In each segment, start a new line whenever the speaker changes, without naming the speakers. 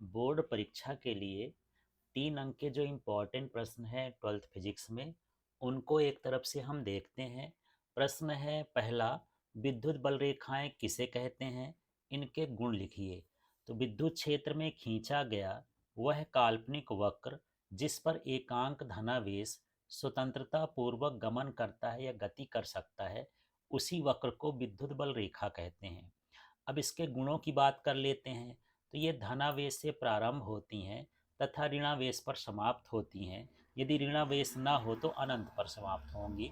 Board परीक्षा के लिए 3 अंक के जो इम्पोर्टेंट प्रश्न हैं 12th फिजिक्स में, उनको एक तरफ से हम देखते हैं। प्रश्न है पहला, विद्युत बल रेखाएं किसे कहते हैं, इनके गुण लिखिए। तो विद्युत क्षेत्र में खींचा गया वह काल्पनिक वक्र जिस पर एकांक धनावेश स्वतंत्रता पूर्वक गमन करता है या गति कर सकता है, उसी वक्र को विद्युत बल रेखा कहते हैं। अब इसके गुणों की बात कर लेते हैं। तो ये धनावेश से प्रारंभ होती हैं तथा ऋणावेश पर समाप्त होती हैं। यदि ऋणावेश ना हो तो अनंत पर समाप्त होंगी।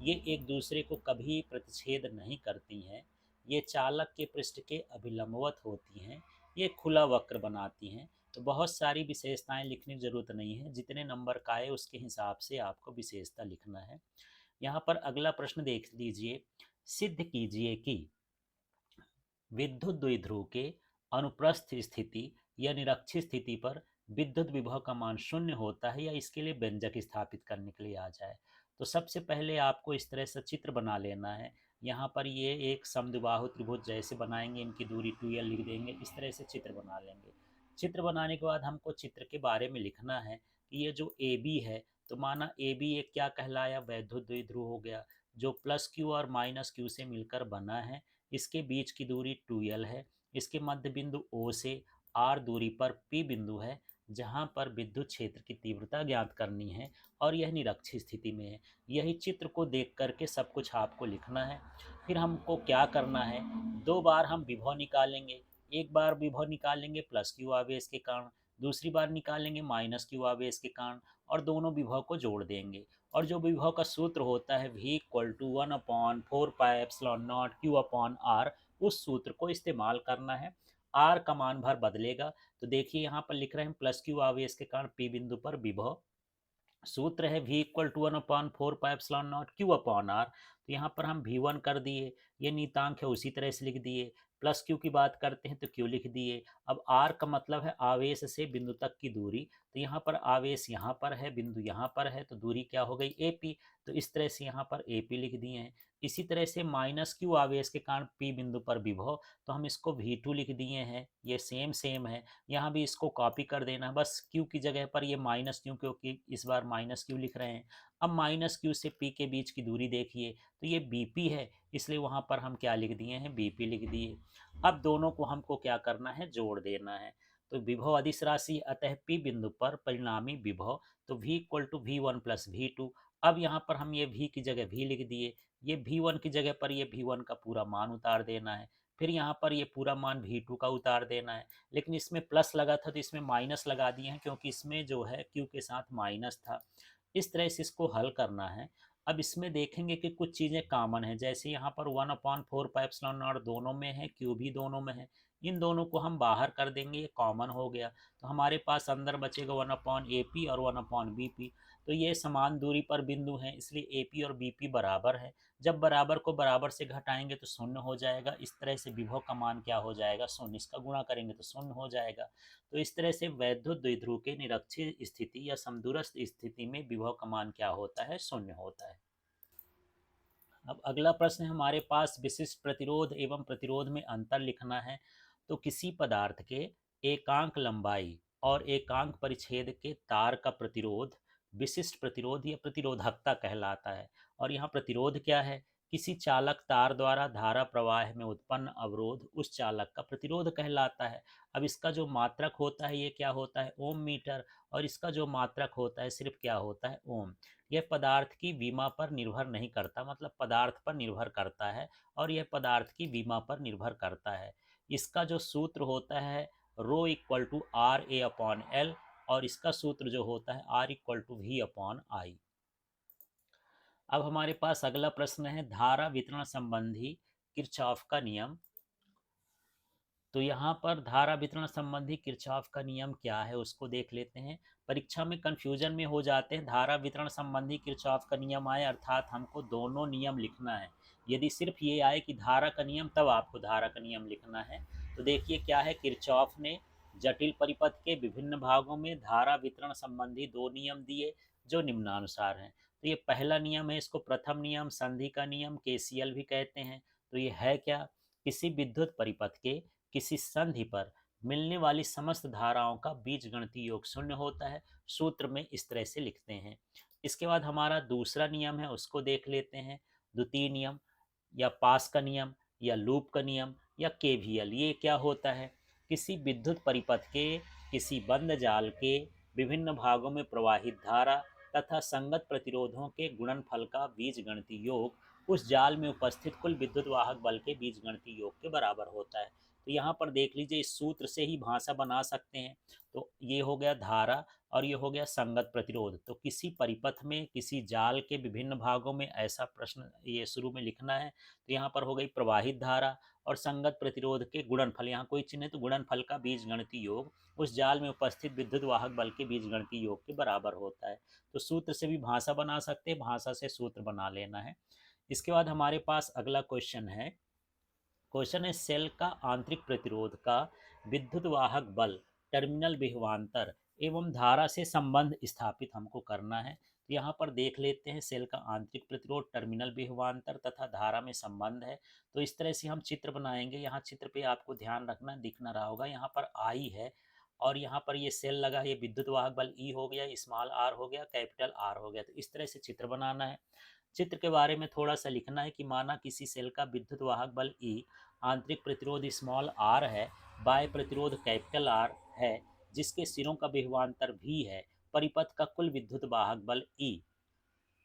ये एक दूसरे को कभी प्रतिच्छेद नहीं करती हैं। ये चालक के पृष्ठ के अभिलंबवत होती हैं। ये खुला वक्र बनाती हैं। तो बहुत सारी विशेषताएं लिखने की जरूरत नहीं है, जितने नंबर का है उसके हिसाब से आपको विशेषता लिखना है। यहाँ पर अगला प्रश्न देख लीजिए। सिद्ध कीजिए कि विद्युत द्विध्रुव के अनुप्रस्थ स्थिति या निरक्षीय स्थिति पर विद्युत विभव का मान शून्य होता है, या इसके लिए व्यंजक स्थापित करने के लिए आ जाए। तो सबसे पहले आपको इस तरह से चित्र बना लेना है। यहाँ पर ये एक समद्विबाहु त्रिभुज जैसे बनाएंगे, इनकी दूरी 2l लिख देंगे, इस तरह से चित्र बना लेंगे। चित्र बनाने के बाद हमको चित्र के बारे में लिखना है कि ये जो ए बी है, तो माना ए बी एक क्या कहलाया, वैद्युत द्विध्रुव हो गया, जो प्लस क्यू और माइनस क्यू से मिलकर बना है। इसके बीच की दूरी 2l है। इसके मध्य बिंदु O से R दूरी पर P बिंदु है, जहाँ पर विद्युत क्षेत्र की तीव्रता ज्ञात करनी है और यह निरक्षीय स्थिति में है। यही चित्र को देख करके सब कुछ आपको लिखना है। फिर हमको क्या करना है, 2 बार हम विभव निकालेंगे। एक बार विभव निकालेंगे प्लस क्यू आवेश के कारण, दूसरी बार निकालेंगे माइनस क्यू आवेश के कारण, और दोनों विभव को जोड़ देंगे। और जो विभव का सूत्र होता है V=1/4πε0 Q/R, उस सूत्र को इस्तेमाल करना है। R का मान भर बदलेगा। तो देखिए यहाँ पर लिख रहे हैं प्लस क्यू आवेश के कारण P बिंदु पर विभव, सूत्र है V=1/4πε0 Q/R। तो यहाँ पर हम V1 कर दिए, ये नीतांक है उसी तरह से लिख दिए। प्लस क्यू की बात करते हैं तो क्यू लिख दिए। अब आर का मतलब है आवेश से बिंदु तक की दूरी। तो यहाँ पर आवेश यहाँ पर है, बिंदु यहाँ पर है, तो दूरी क्या हो गई, ए पी। तो इस तरह से यहाँ पर ए पी लिख दिए हैं। इसी तरह से माइनस क्यू आवेश के कारण पी बिंदु पर विभव, तो हम इसको V2 लिख दिए हैं। ये सेम सेम है, यहाँ भी इसको कॉपी कर देना, बस क्यू की जगह पर ये माइनस क्यू, क्योंकि इस बार माइनस क्यू लिख रहे हैं। अब माइनस क्यू से पी के बीच की दूरी देखिए, तो ये बीपी है, इसलिए वहाँ पर हम क्या लिख दिए हैं, बीपी लिख दिए। अब दोनों को हमको क्या करना है, जोड़ देना है। तो विभव अदिश राशि, अतः पी बिंदु पर परिणामी विभव, तो V=V1+V2। अब यहाँ पर हम ये V की जगह V लिख दिए, ये V1 की जगह पर ये V1 का पूरा मान उतार देना है। फिर यहाँ पर ये पूरा मान V2 का उतार देना है। लेकिन इसमें प्लस लगा था तो इसमें माइनस लगा दिए हैं, क्योंकि इसमें जो है क्यू के साथ माइनस था। इस तरह से इसको हल करना है। अब इसमें देखेंगे कि कुछ चीज़ें कॉमन हैं, जैसे यहाँ पर 1/4πε0 दोनों में है, क्यू भी दोनों में है। इन दोनों को हम बाहर कर देंगे, ये कॉमन हो गया। तो हमारे पास अंदर बचेगा 1/AP और 1/BP। तो ये समान दूरी पर बिंदु हैं, इसलिए AP और BP बराबर है। जब बराबर को बराबर से घटाएंगे तो शून्य हो जाएगा। इस तरह से विभव का मान क्या हो जाएगा, शून्य। इसका गुणा करेंगे तो शून्य हो जाएगा। तो इस तरह से वैद्युत द्विध्रुव के निरक्षीय स्थिति या समदूरस्थ स्थिति में विभव का मान क्या होता है, शून्य होता है। अब अगला प्रश्न है हमारे पास, विशिष्ट प्रतिरोध एवं प्रतिरोध में अंतर लिखना है। तो किसी पदार्थ के एकांक लंबाई और एकांक परिच्छेद के तार का प्रतिरोध विशिष्ट प्रतिरोध या प्रतिरोधकता कहलाता है। और यहाँ प्रतिरोध क्या है, किसी चालक तार द्वारा धारा प्रवाह में उत्पन्न अवरोध उस चालक का प्रतिरोध कहलाता है। अब इसका जो मात्रक होता है ये क्या होता है, ओम मीटर, और इसका जो मात्रक होता है सिर्फ क्या होता है, ओम। यह पदार्थ की विमा पर निर्भर नहीं करता, मतलब पदार्थ पर निर्भर करता है, और यह पदार्थ की विमा पर निर्भर करता है। इसका जो सूत्र होता है ρ=RA/L, और इसका सूत्र जो होता है R=V/I। अब हमारे पास अगला प्रश्न है, धारा वितरण संबंधी किरचॉफ का नियम। तो यहाँ पर धारा वितरण संबंधी किरचॉफ का नियम क्या है उसको देख लेते हैं। परीक्षा में कंफ्यूजन में हो जाते हैं, धारा वितरण संबंधी किरचॉफ का नियम आए अर्थात हमको दोनों नियम लिखना है। यदि सिर्फ ये आए कि धारा का नियम, तब आपको धारा का नियम लिखना है। तो देखिए क्या है, किरचॉफ ने जटिल परिपथ के विभिन्न भागों में धारा वितरण संबंधी 2 नियम दिए जो निम्नानुसार हैं। तो ये पहला नियम है, इसको प्रथम नियम, संधि का नियम, केसीएल भी कहते हैं। तो ये है क्या, किसी विद्युत परिपथ के किसी संधि पर मिलने वाली समस्त धाराओं का बीजगणितीय योग शून्य होता है। सूत्र में इस तरह से लिखते हैं। इसके बाद हमारा दूसरा नियम है, उसको देख लेते हैं। द्वितीय नियम या पास का नियम या लूप का नियम या केवीएल, ये क्या होता है? किसी विद्युत परिपथ के किसी बंद जाल के विभिन्न भागों में प्रवाहित धारा तथा संगत प्रतिरोधों के गुणनफल का बीजगणितीय योग उस जाल में उपस्थित कुल विद्युत वाहक बल के बीजगणितीय योग के बराबर होता है। तो यहाँ पर देख लीजिए, इस सूत्र से ही भाषा बना सकते हैं। तो ये हो गया धारा और ये हो गया संगत प्रतिरोध। तो किसी परिपथ में किसी जाल के विभिन्न भागों में ऐसा प्रश्न ये शुरू में लिखना है। तो यहाँ पर हो गई प्रवाहित धारा और संगत प्रतिरोध के गुणनफल, यहाँ कोई चिन्ह है तो गुणनफल का बीजगणितीय योग उस जाल में उपस्थित विद्युत वाहक बल के बीजगणितीय योग के बराबर होता है। तो सूत्र से भी भाषा बना सकते हैं, भाषा से सूत्र बना लेना है। इसके बाद हमारे पास अगला क्वेश्चन है। क्वेश्चन है, सेल का आंतरिक प्रतिरोध का विद्युत वाहक बल, टर्मिनल विभवांतर एवं धारा से संबंध स्थापित हमको करना है। तो यहाँ पर देख लेते हैं, सेल का आंतरिक प्रतिरोध, टर्मिनल विभवांतर तथा धारा में संबंध है। तो इस तरह से हम चित्र बनाएंगे। यहाँ चित्र पे आपको ध्यान रखना, दिखना रहा होगा, यहाँ पर आई है और यहाँ पर ये सेल लगा, ये विद्युत वाहक बल ई हो गया, स्मॉल आर हो गया, कैपिटल आर हो गया। तो इस तरह से चित्र बनाना है। चित्र के बारे में थोड़ा सा लिखना है कि माना किसी सेल का विद्युत वाहक बल ई, आंतरिक प्रतिरोध स्मॉल आर है, बाह्य प्रतिरोध कैपिटल आर है, जिसके सिरों का विभवांतर भी है, परिपथ का कुल विद्युत वाहक बल ई।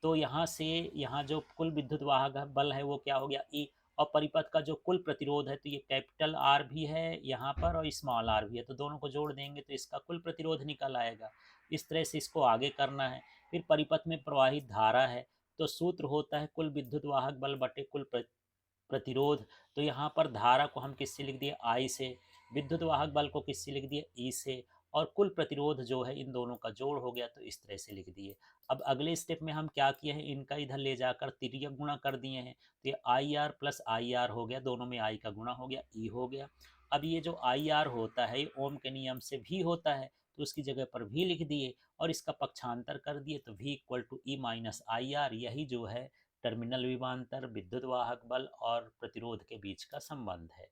तो यहाँ से यहाँ जो कुल विद्युत वाहक बल है वो क्या हो गया, ई। और परिपथ का जो कुल प्रतिरोध है, तो ये कैपिटल आर भी है यहाँ पर और स्मॉल आर भी है, तो दोनों को जोड़ देंगे तो इसका कुल प्रतिरोध निकल आएगा। इस तरह से इसको आगे करना है। फिर परिपथ में प्रवाहित धारा है, तो सूत्र होता है कुल विद्युत वाहक बल बटे कुल प्रतिरोध। तो यहाँ पर धारा को हम किससे लिख दिए, आई से, विद्युत वाहक बल को किससे लिख दिए, ई से, और कुल प्रतिरोध जो है इन दोनों का जोड़ हो गया, तो इस तरह से लिख दिए। अब अगले स्टेप में हम क्या किए हैं, इनका इधर ले जाकर तिर्यक गुणा कर दिए हैं। तो ये I R plus I R हो गया, दोनों में आई का गुणा हो गया, ई हो गया। अब ये जो आई आर होता है, ये ओम के नियम से भी होता है, तो उसकी जगह पर भी लिख दिए और इसका पक्षांतर कर दिए, तो v equal to E minus I R, यही जो है टर्मिनल विभवांतर, विद्युत वाहक बल और प्रतिरोध के बीच का संबंध है।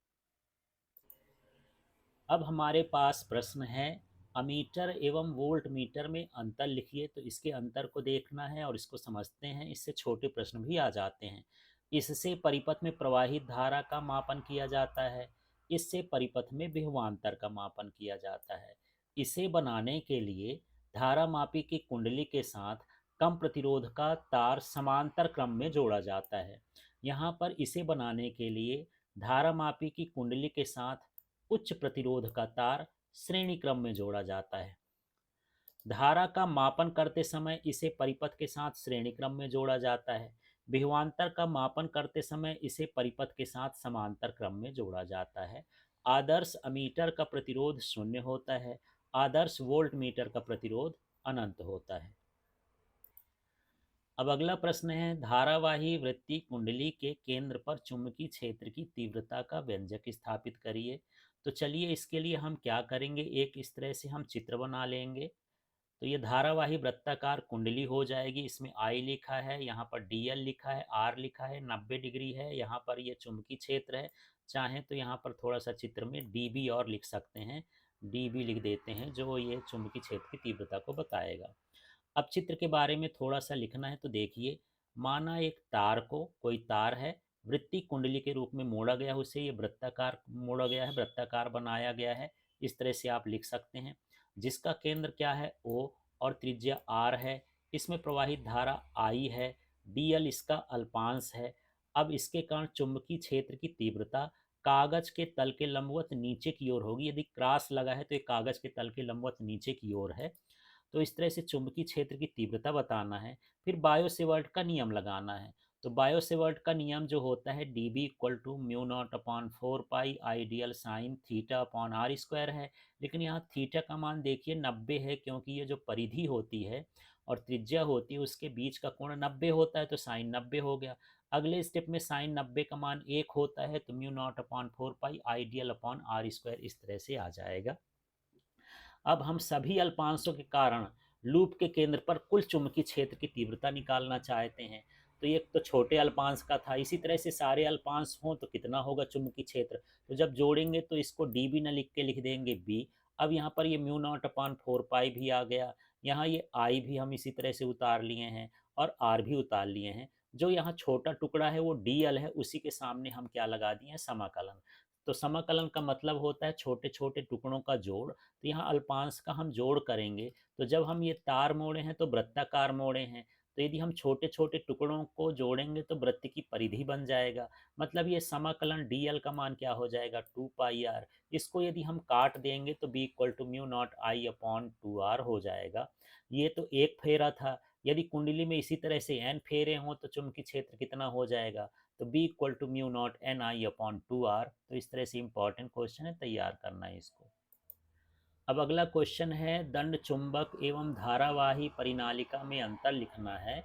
अब हमारे पास प्रश्न है, अमीटर एवं वोल्ट मीटर में अंतर लिखिए। तो इसके अंतर को देखना है और इसको समझते हैं, इससे छोटे प्रश्न भी आ जाते हैं। इससे परिपथ में प्रवाहित धारा का मापन किया जाता है, इससे परिपथ में विभवांतर का मापन किया जाता है। इसे बनाने के लिए धारा मापी की कुंडली के साथ कम प्रतिरोध का तार समांतर क्रम में जोड़ा जाता है। यहाँ पर इसे बनाने के लिए धारा मापी की कुंडली के साथ उच्च प्रतिरोध का तार श्रेणी क्रम में जोड़ा जाता है। धारा का मापन करते समय इसे परिपथ के साथ श्रेणी क्रम में जोड़ा जाता है। विभवांतर का मापन करते समय इसे परिपथ के साथ समांतर क्रम में जोड़ा जाता है। आदर्श अमीटर का प्रतिरोध शून्य होता है, आदर्श वोल्ट मीटर का प्रतिरोध अनंत होता है। अब अगला प्रश्न है, धारावाही वृत्ति कुंडली के केंद्र पर चुंबकीय क्षेत्र की तीव्रता का व्यंजक स्थापित करिए। तो चलिए इसके लिए हम क्या करेंगे, एक इस तरह से हम चित्र बना लेंगे। तो ये धारावाही वृत्ताकार कुंडली हो जाएगी, इसमें आई लिखा है, यहाँ पर डी एल लिखा है, आर लिखा है, 90 डिग्री है, यहाँ पर ये चुंबकीय क्षेत्र है। चाहे तो यहाँ पर थोड़ा सा चित्र में डी बी और लिख सकते हैं, डी बी लिख देते हैं, जो ये चुंबकीय क्षेत्र की तीव्रता को बताएगा। अब चित्र के बारे में थोड़ा सा लिखना है। तो देखिए, माना एक तार को, कोई तार है, वृत्ति कुंडली के रूप में मोड़ा गया, उसे ये वृत्ताकार मोड़ा गया है, वृत्ताकार बनाया गया है। इस तरह से आप लिख सकते हैं, जिसका केंद्र क्या है, ओ, और त्रिज्या आर है। इसमें प्रवाहित धारा आई है, डी एल इसका अल्पांश है। अब इसके कारण चुंबकीय क्षेत्र की तीव्रता कागज के तल के लंबवत नीचे की ओर होगी। यदि क्रॉस लगा है तो ये कागज के तल के लंबवत नीचे की ओर है। तो इस तरह से चुंबकीय क्षेत्र की तीव्रता बताना है। फिर बायो सेवर्ट का नियम लगाना है। तो बायो सेवर्ट का नियम जो होता है, D B equal to mu naught upon 4 pi I D L sine theta upon R square है। लेकिन यहाँ थीटा का मान देखिए 90 है, क्योंकि ये जो परिधि होती है और त्रिज्या होती है उसके बीच का कोण 90 होता है, तो साइन 90 हो गया। अगले स्टेप में साइन 90 का मान 1 होता है, तो mu naught upon 4 pi I D L upon R square इस तरह से आ जाएगा। अब हम सभी अल्पांशों के कारण लूप के केंद्र पर कुल चुंबकीय क्षेत्र की तीव्रता निकालना चाहते हैं। तो ये तो छोटे अल्पांश का था। इसी तरह से सारे अल्पांश हों तो कितना होगा चुंबकीय क्षेत्र। तो जब जोड़ेंगे तो इसको डी भी ना लिख के लिख देंगे बी। अब यहाँ पर ये म्यू नॉट अपान 4 पाई भी आ गया। यहाँ ये आई भी हम इसी तरह से उतार लिए हैं और आर भी उतार लिए हैं। जो यहाँ छोटा टुकड़ा है वो डी एल है, उसी के सामने हम क्या लगा दिए हैं, समाकलन। तो समाकलन का मतलब होता है छोटे छोटे टुकड़ों का जोड़। तो यहाँ अल्पांश का हम जोड़ करेंगे। तो जब हम ये तार मोड़े हैं तो वृत्ताकार मोड़े हैं। तो यदि हम छोटे छोटे टुकड़ों को जोड़ेंगे तो वृत्त की परिधि बन जाएगा। मतलब ये समाकलन डी एल का मान क्या हो जाएगा, 2 पाई आर। इसको यदि हम काट देंगे तो B equal to mu naught I upon 2 R हो जाएगा। ये तो एक फेरा था। यदि कुंडली में इसी तरह से एन फेरे हों तो चुंबकीय क्षेत्र कितना हो जाएगा, तो B equal to mu naught N I upon 2 R. तो इस तरह से इंपॉर्टेंट क्वेश्चन है, तैयार करना है इसको। अब अगला क्वेश्चन है, दंड चुंबक एवं धारावाही परिनालिका में अंतर लिखना है।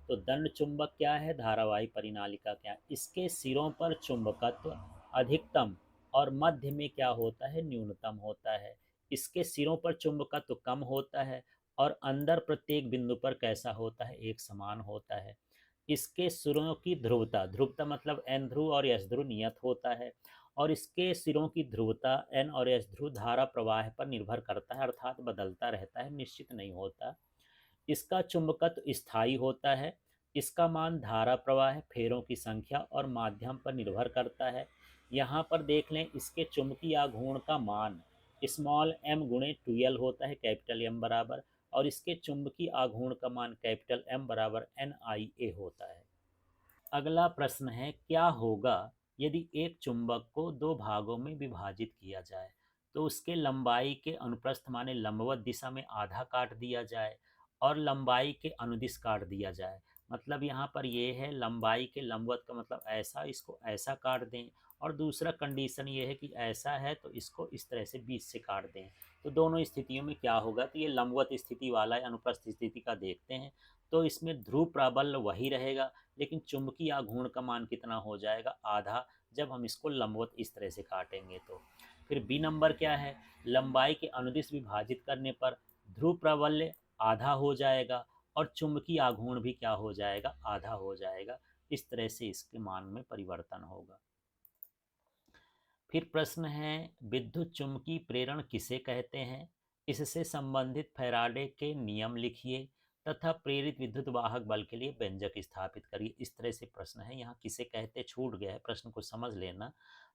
तो दंड चुंबक क्या है, धारावाही परिनालिका क्या है। इसके सिरों पर चुंबकत्व अधिकतम और मध्य में क्या होता है, न्यूनतम होता है। इसके सिरों पर चुंबकत्व कम होता है और अंदर प्रत्येक बिंदु पर कैसा होता है, एक समान होता है। इसके सिरों की ध्रुवता, ध्रुवता मतलब एन ध्रुव और एस ध्रुव नियत होता है। और इसके सिरों की ध्रुवता एन और एस ध्रुव धारा प्रवाह पर निर्भर करता है, अर्थात बदलता रहता है, निश्चित नहीं होता। इसका चुंबकत्व स्थायी होता है। इसका मान धारा प्रवाह, फेरों की संख्या और माध्यम पर निर्भर करता है। यहाँ पर देख लें, इसके चुंबकीय आघूर्ण का मान स्मॉल एम गुणे 2L होता है, कैपिटल एम बराबर। और इसके चुंबकीय आघूर्ण का मान कैपिटल एम बराबर NIA होता है। अगला प्रश्न है, क्या होगा यदि एक चुंबक को दो भागों में विभाजित किया जाए। तो उसके लंबाई के अनुप्रस्थ माने लंबवत दिशा में आधा काट दिया जाए और लंबाई के अनुदिश काट दिया जाए। मतलब यहाँ पर ये है, लंबाई के लंबवत का मतलब ऐसा, इसको ऐसा काट दें। और दूसरा कंडीशन ये है कि ऐसा है तो इसको इस तरह से बीच से काट दें। तो दोनों स्थितियों में क्या होगा, तो ये लंबवत स्थिति वाला है, अनुप्रस्थ स्थिति का देखते हैं। तो इसमें ध्रुव प्राबल्य वही रहेगा, लेकिन चुंबकीय आघूर्ण का मान कितना हो जाएगा, आधा, जब हम इसको लंबवत इस तरह से काटेंगे तो। फिर बी नंबर क्या है, लंबाई के अनुदिश विभाजित करने पर ध्रुव प्राबल्य आधा हो जाएगा और चुंबकीय आघूर्ण भी क्या हो जाएगा, आधा हो जाएगा। इस तरह से इसके मान में परिवर्तन होगा। फिर प्रश्न है, विद्युत चुम्बकीय प्रेरण किसे कहते हैं। इससे संबंधित फैराडे के नियम लिखिए तथा प्रेरित विद्युत वाहक बल के लिए व्यंजक स्थापित करिए। इस तरह से प्रश्न है। यहाँ किसे कहते छूट गया है, प्रश्न को समझ लेना।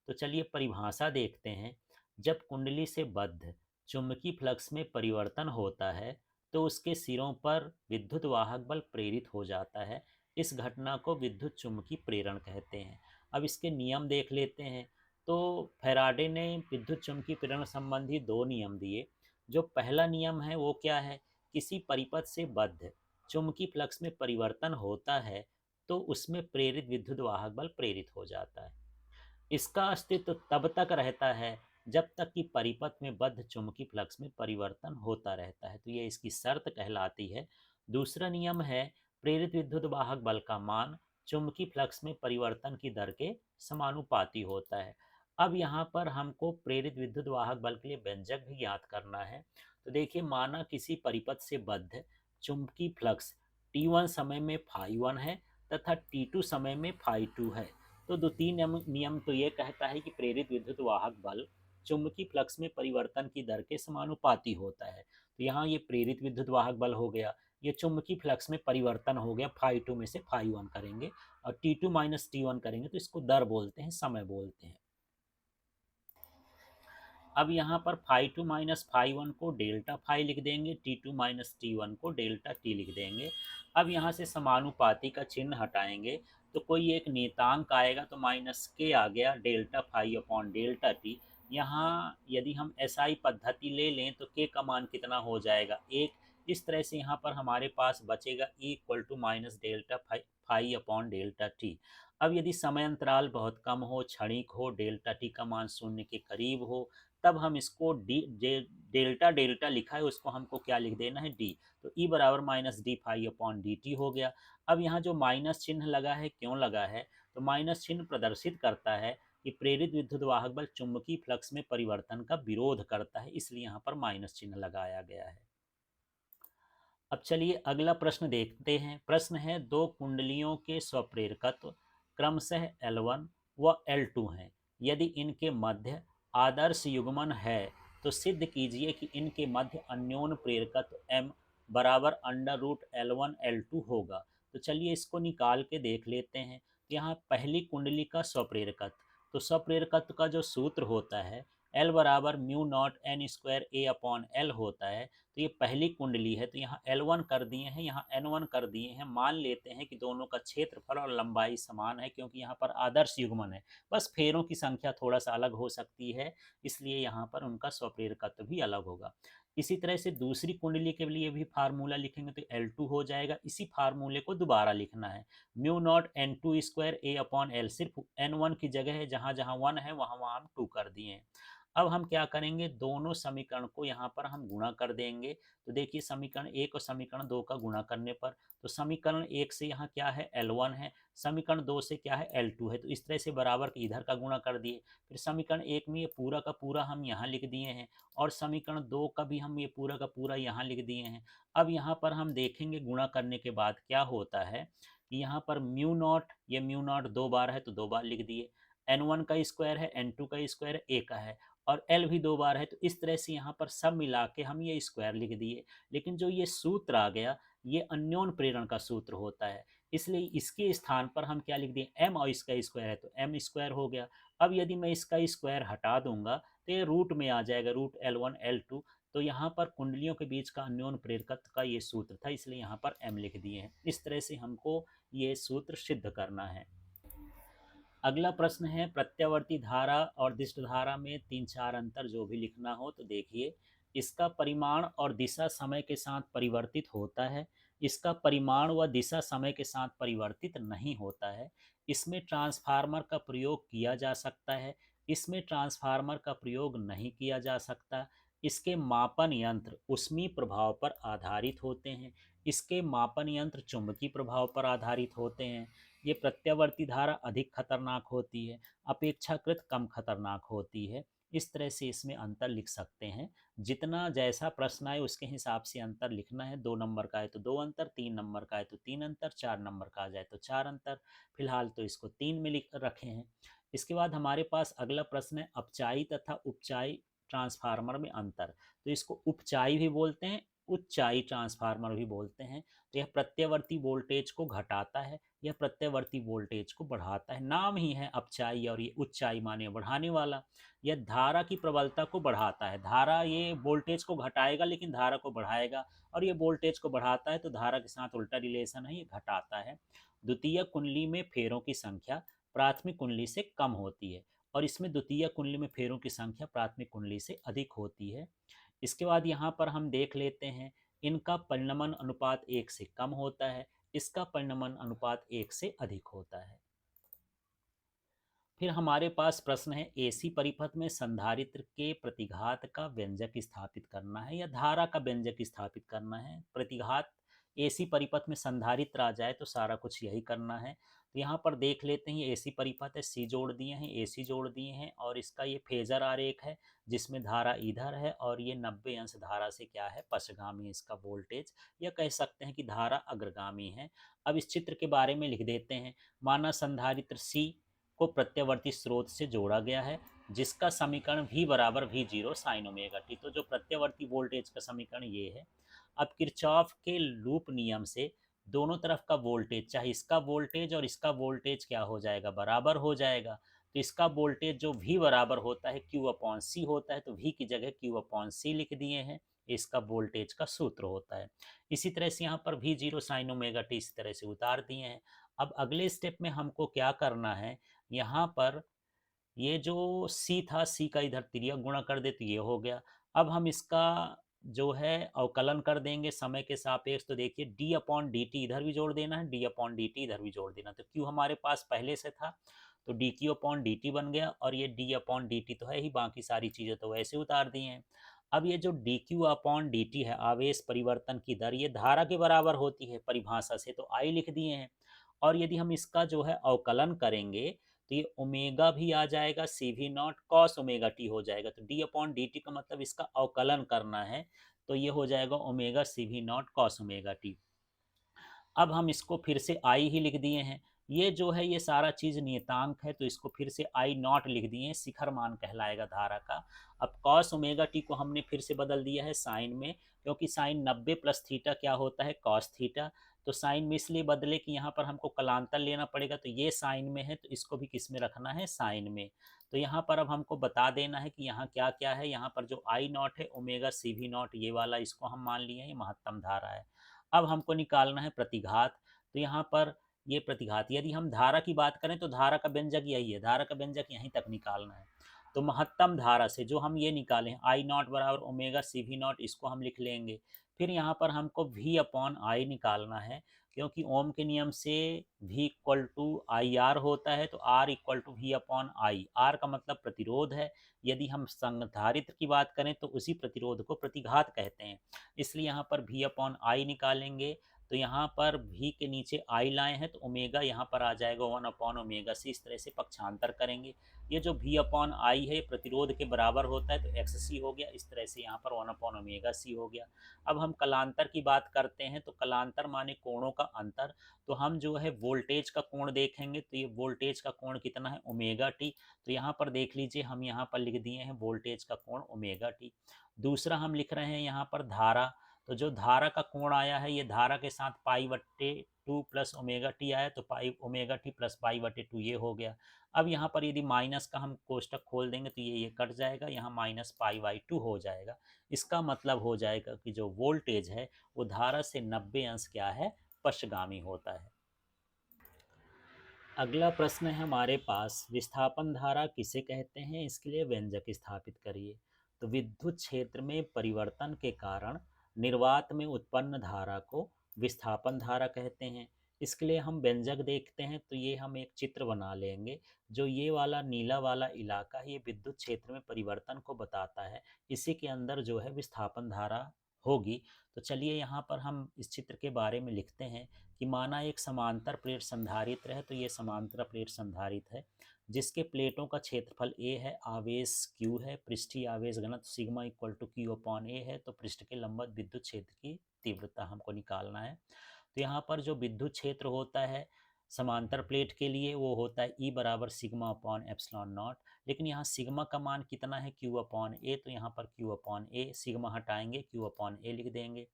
तो चलिए परिभाषा देखते हैं। जब कुंडली से बद्ध चुंबकीय फ्लक्स में परिवर्तन होता है तो उसके सिरों पर विद्युत वाहक बल प्रेरित हो जाता है। इस घटना को विद्युत चुम्बकीय प्रेरण कहते हैं। अब इसके नियम देख लेते हैं। तो फैराडे ने विद्युत चुम्बकीय प्रेरण संबंधी दो नियम दिए। जो पहला नियम है वो क्या है, किसी परिपथ से बद्ध चुम्बकीय फ्लक्स में परिवर्तन होता है तो उसमें प्रेरित विद्युत वाहक बल प्रेरित हो जाता है। इसका अस्तित्व तब तक रहता है जब तक कि परिपथ में बद्ध चुंबकीय फ्लक्स में परिवर्तन होता रहता है। तो ये इसकी शर्त कहलाती है। दूसरा नियम है, प्रेरित विद्युत वाहक बल का मान चुंबकीय फ्लक्स में परिवर्तन की दर के समानुपाती होता है। अब यहाँ पर हमको प्रेरित विद्युत वाहक बल के लिए व्यंजक भी ज्ञात करना है। तो देखिए, माना किसी परिपथ से बद्ध चुंबकीय फ्लक्स T1 समय में φ1 है तथा T2 समय में φ2 है। तो द्वितीय नियम तो ये कहता है कि प्रेरित विद्युत वाहक बल चुंबकीय फ्लक्स में परिवर्तन की दर के समानुपाती होता है। तो यहाँ ये प्रेरित विद्युत वाहक बल हो गया, ये चुंबकीय फ्लक्स में परिवर्तन हो गया, φ2 में से φ1 करेंगे और T2 माइनस T1 करेंगे तो इसको दर बोलते हैं, समय बोलते हैं। अब यहाँ पर φ2 माइनस φ1 को डेल्टा फाई लिख देंगे, T2 माइनस T1 को डेल्टा टी लिख देंगे। अब यहाँ से समानुपाती का चिन्ह हटाएंगे तो कोई एक नियतांक आएगा, तो माइनस के आ गया delta phi upon delta T. यहाँ यदि हम SI पद्धति ले लें तो के का मान कितना हो जाएगा, एक। इस तरह से यहाँ पर हमारे पास बचेगा E equal to minus delta phi upon delta T. अब यदि समय अंतराल बहुत कम हो, क्षणिक हो, डेल्टा टी का मान शून्य के करीब हो, तब हम इसको डेल्टा डेल्टा लिखा है उसको हमको क्या लिख देना है, डी। तो ई बराबर minus D phi upon D T हो गया। अब यहाँ जो माइनस चिन्ह लगा है, क्यों लगा है, तो माइनस चिन्ह प्रदर्शित करता है कि प्रेरित विद्युत वाहक बल चुंबकीय फ्लक्स में परिवर्तन का विरोध करता है, इसलिए यहाँ पर माइनस चिन्ह लगाया गया है। अब चलिए अगला प्रश्न देखते हैं। प्रश्न है, दो कुंडलियों के स्वप्रेरकत्व क्रमशः L1 व L2 हैं। यदि इनके मध्य आदर्श युग्मन है तो सिद्ध कीजिए कि इनके मध्य अन्योन प्रेरकत्व M बराबर अंडर रूट L1 L2 होगा। तो चलिए इसको निकाल के देख लेते हैं। यहाँ पहली कुंडली का स्वप्रेरकत्व, तो स्वप्रेरकत्व का जो सूत्र होता है L बराबर म्यू नॉट एन स्क्वायर ए अपॉन एल होता है। तो ये पहली कुंडली है, तो यहाँ L1 कर दिए हैं, यहाँ N1 कर दिए हैं। मान लेते हैं कि दोनों का क्षेत्रफल और लंबाई समान है, क्योंकि यहाँ पर आदर्श युग्मन है, बस फेरों की संख्या थोड़ा सा अलग हो सकती है, इसलिए यहाँ पर उनका स्वप्रेरकत्व भी अलग होगा। इसी तरह से दूसरी कुंडली के लिए भी फार्मूला लिखेंगे तो L2 हो जाएगा। इसी फार्मूले को दोबारा लिखना है, म्यू नॉट N2 स्क्वायर ए अपॉन एल, सिर्फ N1 की जगह है, जहाँ जहाँ 1 है वहाँ वहाँ हम 2 कर दिए हैं। अब हम क्या करेंगे, दोनों समीकरण को यहाँ पर हम गुणा कर देंगे। तो देखिए समीकरण 1 और समीकरण 2 का गुणा करने पर, तो समीकरण 1 से यहाँ क्या है L1 है, समीकरण 2 से क्या है L2 है। तो इस तरह से बराबर के इधर का गुणा कर दिए। फिर समीकरण 1 में ये पूरा का पूरा हम यहाँ लिख दिए हैं, और समीकरण 2 का भी हम ये पूरा का पूरा यहाँ लिख दिए हैं। अब यहाँ पर हम देखेंगे गुणा करने के बाद क्या होता है कि यहाँ पर म्यू नॉट, ये म्यू नॉट 2 बार है तो 2 बार लिख दिए, N1 का स्क्वायर है, N2 का स्क्वायर ए का है, और L भी 2 बार है। तो इस तरह से यहाँ पर सब मिला के हम ये स्क्वायर लिख दिए। लेकिन जो ये सूत्र आ गया, ये अन्योन प्रेरण का सूत्र होता है, इसलिए इसके स्थान पर हम क्या लिख दिए, M, और इसका स्क्वायर है तो M स्क्वायर हो गया। अब यदि मैं इसका स्क्वायर हटा दूंगा तो ये रूट में आ जाएगा, रूट L1 L2। तो यहाँ पर कुंडलियों के बीच का अन्योन प्रेरकत्व का ये सूत्र था, इसलिए यहाँ पर M लिख दिए हैं। इस तरह से हमको ये सूत्र सिद्ध करना है। अगला प्रश्न है, प्रत्यावर्ती धारा और दिष्ट धारा में 3-4 अंतर जो भी लिखना हो तो देखिए, इसका परिमाण और दिशा समय के साथ परिवर्तित होता है, इसका परिमाण व दिशा समय के साथ परिवर्तित नहीं होता है, इसमें ट्रांसफार्मर का प्रयोग किया जा सकता है, इसमें ट्रांसफार्मर का प्रयोग नहीं किया जा सकता, इसके मापन यंत्र ऊष्मीय प्रभाव पर आधारित होते हैं, इसके मापन यंत्र चुंबकीय प्रभाव पर आधारित होते हैं, ये प्रत्यावर्ती धारा अधिक खतरनाक होती है, अपेक्षाकृत कम खतरनाक होती है। इस तरह से इसमें अंतर लिख सकते हैं। जितना जैसा प्रश्न आए उसके हिसाब से अंतर लिखना है। 2 नंबर का है तो 2 अंतर, 3 नंबर का है तो 3 अंतर, 4 नंबर का आ जाए तो 4 अंतर। फिलहाल तो इसको 3 में लिख रखे हैं। इसके बाद हमारे पास अगला प्रश्न है, अपचायी तथा उपचायी ट्रांसफार्मर में अंतर। तो इसको उपचायी भी बोलते हैं, उच्चाई ट्रांसफार्मर भी बोलते हैं। तो यह प्रत्यावर्ती वोल्टेज को घटाता है, यह प्रत्यावर्ती वोल्टेज को बढ़ाता है। नाम ही है अपचाई, और ये उच्चाई माने बढ़ाने वाला। यह धारा की प्रबलता को बढ़ाता है, धारा ये वोल्टेज को घटाएगा लेकिन धारा को बढ़ाएगा, और ये वोल्टेज को बढ़ाता है तो धारा के साथ उल्टा रिलेशन है, ये घटाता है। द्वितीय कुंडली में फेरों की संख्या प्राथमिक कुंडली से कम होती है, और इसमें द्वितीय कुंडली में फेरों की संख्या प्राथमिक कुंडली से अधिक होती है। इसके बाद यहाँ पर हम देख लेते हैं, इनका परिणमन अनुपात 1 से कम होता है, इसका परिणमन अनुपात 1 से अधिक होता है। फिर हमारे पास प्रश्न है, एसी परिपथ में संधारित्र के प्रतिघात का व्यंजक स्थापित करना है या धारा का व्यंजक स्थापित करना है। प्रतिघात एसी परिपथ में संधारित्र आ जाए तो सारा कुछ यही करना है। तो यहाँ पर देख लेते हैं, ये एसी परिपथ है, सी जोड़ दिए हैं, एसी जोड़ दिए हैं, और इसका ये फेजर आरेख है जिसमें धारा इधर है, और ये 90 अंश धारा से क्या है, पश्चगामी इसका वोल्टेज, या कह सकते हैं कि धारा अग्रगामी है। अब इस चित्र के बारे में लिख देते हैं। माना संधारित्र सी को प्रत्यावर्ती स्रोत से जोड़ा गया है, जिसका समीकरण V बराबर V zero sine omega T. तो जो प्रत्यावर्ती वोल्टेज का समीकरण ये है। अब किरचॉफ के लूप नियम से दोनों तरफ का वोल्टेज, चाहे इसका वोल्टेज और इसका वोल्टेज क्या हो जाएगा, बराबर हो जाएगा। तो इसका वोल्टेज जो V बराबर होता है Q अपॉन सी होता है, तो V की जगह Q अपॉन सी लिख दिए हैं। इसका वोल्टेज का सूत्र होता है। इसी तरह से यहाँ पर V zero sine omega T इस तरह से उतार दिए हैं। अब अगले स्टेप में हमको क्या करना है, यहाँ पर ये जो सी था, सी का इधर तिर्यक गुणा कर दे तो ये हो गया। अब हम इसका जो है अवकलन कर देंगे समय के सापेक्ष। तो देखिए डी अपॉन डी टी इधर भी जोड़ देना है, डी अपॉन डी टी इधर भी जोड़ देना। तो क्यू हमारे पास पहले से था, तो D Q upon D T बन गया, और ये डी अपॉन डी टी तो है ही, बाकी सारी चीज़ें तो वैसे उतार दी हैं। अब ये जो D Q upon D T है, आवेश परिवर्तन की दर, ये धारा के बराबर होती है परिभाषा से, तो आई लिख दिए हैं। और यदि हम इसका जो है अवकलन करेंगे तो ये ओमेगा भी आ जाएगा, सी भी नॉट कॉस ओमेगा टी हो जाएगा। तो डी अपॉन डी टी का मतलब इसका अवकलन करना है, तो ये हो जाएगा omega C V naught cos omega T. अब हम इसको फिर से आई ही लिख दिए हैं। ये जो है ये सारा चीज़ नियतांक है, तो इसको फिर से आई नॉट लिख दिए हैं, शिखर मान कहलाएगा धारा का। अब कॉस ओमेगा टी को हमने फिर से बदल दिया है साइन में, क्योंकि साइन 90 प्लस थीटा क्या होता है, कॉस थीटा। तो साइन में इसलिए बदले कि यहाँ पर हमको कलांतर लेना पड़ेगा, तो ये साइन में है तो इसको भी किस में रखना है, साइन में। तो यहाँ पर अब हमको बता देना है कि यहाँ क्या क्या है। यहाँ पर जो आई नॉट है ओमेगा सी वी नॉट ये वाला, इसको हम मान लिए हैं, ये महत्तम धारा है। अब हमको निकालना है प्रतिघात। तो यहाँ पर ये प्रतिघात, यदि हम धारा की बात करें तो धारा का व्यंजक यही है, धारा का व्यंजक यहीं तक निकालना है। तो महत्तम धारा से जो हम ये निकाले हैं आई नॉट बराबर ओमेगा सी वी नॉट, इसको हम लिख लेंगे। फिर यहाँ पर हमको वी अपॉन आई निकालना है, क्योंकि ओम के नियम से V equal to I R होता है, तो R equal to V upon I. R का मतलब प्रतिरोध है। यदि हम संधारित्र की बात करें तो उसी प्रतिरोध को प्रतिघात कहते हैं। इसलिए यहाँ पर वी अपॉन आई निकालेंगे। तो यहाँ पर भी के नीचे आई लाए हैं तो ओमेगा यहाँ पर आ जाएगा 1/ओमेगा सी। इस तरह से पक्षांतर करेंगे। ये जो भी अपॉन आई है प्रतिरोध के बराबर होता है, तो एक्स सी हो गया। इस तरह से यहाँ पर 1/ओमेगा सी हो गया। अब हम कलांतर की बात करते हैं, तो कलांतर माने कोणों का अंतर। तो हम जो है वोल्टेज का कोण देखेंगे, तो ये वोल्टेज का कोण कितना है, ओमेगा टी। तो यहाँ पर देख लीजिए, हम यहाँ पर लिख दिए हैं वोल्टेज का कोण ओमेगा टी। दूसरा हम लिख रहे हैं यहाँ पर धारा। तो जो धारा का कोण आया है, ये धारा के साथ पाई बट्टे 2 प्लस ओमेगा टी आया, तो पाई ओमेगा टी प्लस पाई बट्टे 2 ये हो गया। अब यहाँ पर यदि माइनस का हम कोष्टक खोल देंगे तो ये कट जाएगा, यहाँ माइनस पाई बाई 2 हो जाएगा। इसका मतलब हो जाएगा कि जो वोल्टेज है वो धारा से 90 अंश क्या है, पश्चगामी होता है। अगला प्रश्न है हमारे पास, विस्थापन धारा किसे कहते हैं, इसके लिए व्यंजक स्थापित करिए। तो विद्युत क्षेत्र में परिवर्तन के कारण निर्वात में उत्पन्न धारा को विस्थापन धारा कहते हैं। इसके लिए हम व्यंजक देखते हैं, तो ये हम एक चित्र बना लेंगे। जो ये वाला नीला वाला इलाका है, ये विद्युत क्षेत्र में परिवर्तन को बताता है। इसी के अंदर जो है विस्थापन धारा होगी। तो चलिए यहाँ पर हम इस चित्र के बारे में लिखते हैं कि माना एक समांतर प्लेट संधारित्र है। तो ये समांतर प्लेट संधारित्र है, जिसके प्लेटों का क्षेत्रफल ए है, आवेश क्यू है, पृष्ठीय आवेश घनत्व sigma equal to q upon a है। तो पृष्ठ के लंबवत विद्युत क्षेत्र की तीव्रता हमको निकालना है। तो यहाँ पर जो विद्युत क्षेत्र होता है समांतर प्लेट के लिए, वो होता है ई बराबर सिग्मा अपॉन एप्सिलॉन नॉट। लेकिन यहाँ सिग्मा का मान कितना है, क्यू अपॉन ए। तो यहाँ पर क्यू अपॉन ए, सिग्मा हटाएंगे, क्यू अपॉन ए लिख देंगे।